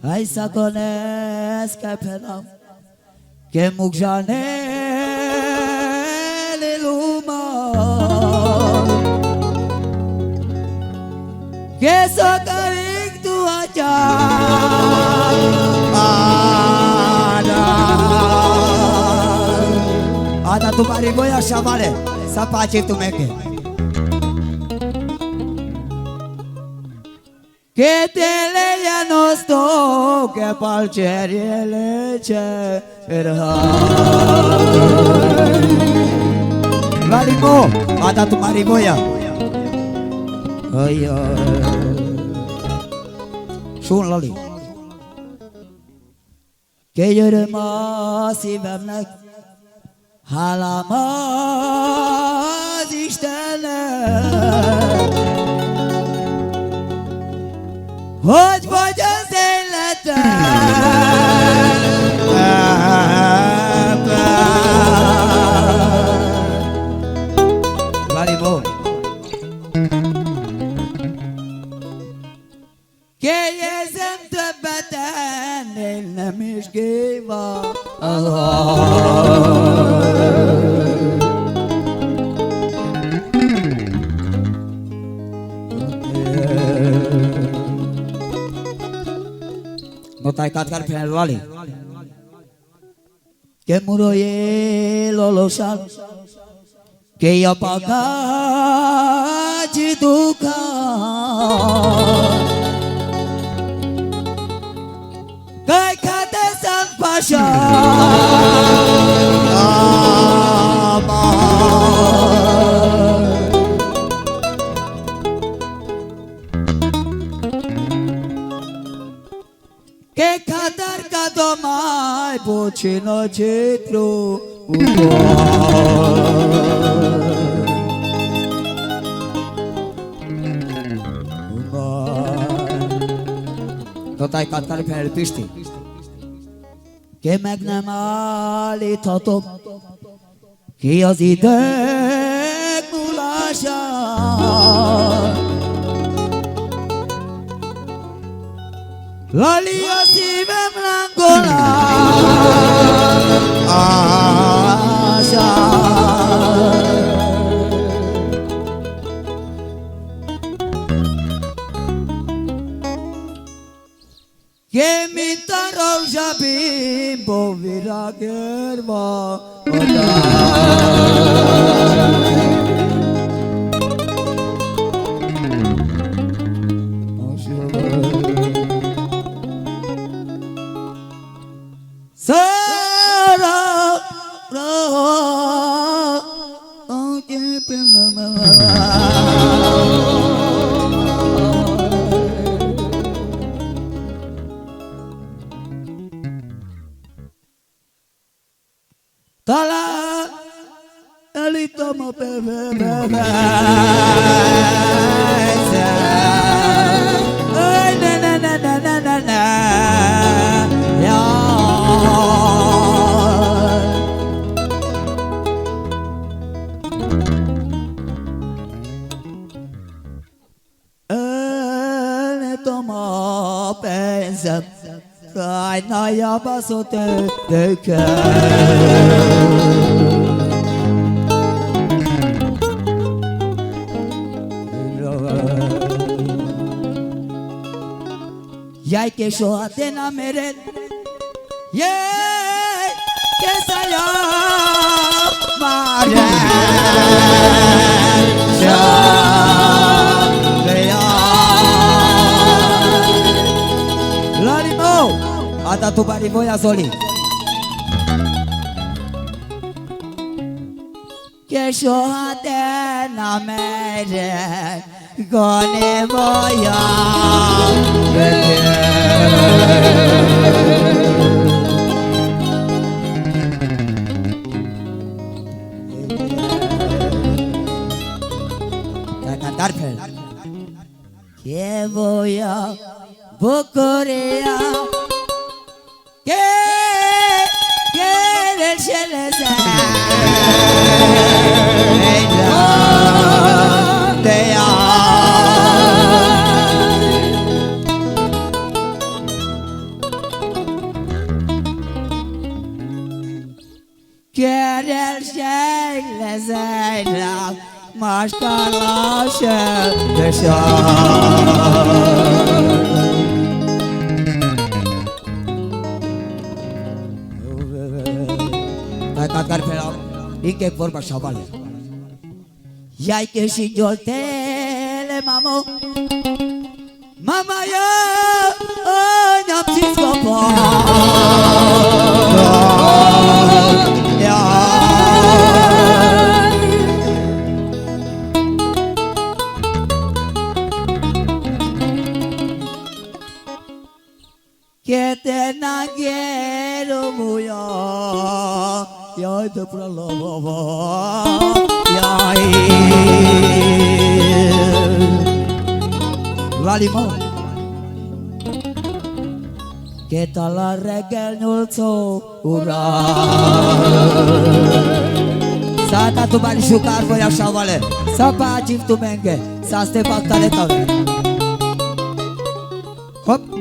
Hai să conesc pe nam che mugjanele luma che so caric tu aja Ada tu mari voi așa mare să faci tu meche che te le ya nostro che palceriele cerha Valimo ada tu mari voia ai Sun lali che yere masi vemnek halamaz istenek hogy vagy az életem Valimo Kérdezem többet ennél nem is géva Notai katcar felvali Che muroie lolosan Che io pagagi duca Kai kate san pasha Che kadar kadomai pochino chitru Totai katcar felpisti Che meg nem állíthatom Ki az idők múlását Lali a szívem lángolását Che mint a rózsabimbo virágérva Talán elítom a perverse ne Elítom a pénzem Egy nagyja baszott Jai che soha te na meret Jai che saya mare Larimo Ada tu bari voia soli Che soha te na meret Gone voia Cantar fel Che voia bucuria Che del cielo el şeyle zeynep maşkalaşır Tatcar Pelam, inke vorba șavale. Ia-i că și joltele, mamo. Mama, ne-am zis que te naguero muyo, yo te prolobo, Valimo, que tal la regal nulso ura, Sata tu bani șucar voi așa vale, să paciv tu menge, să ste fac tale tale. Hop.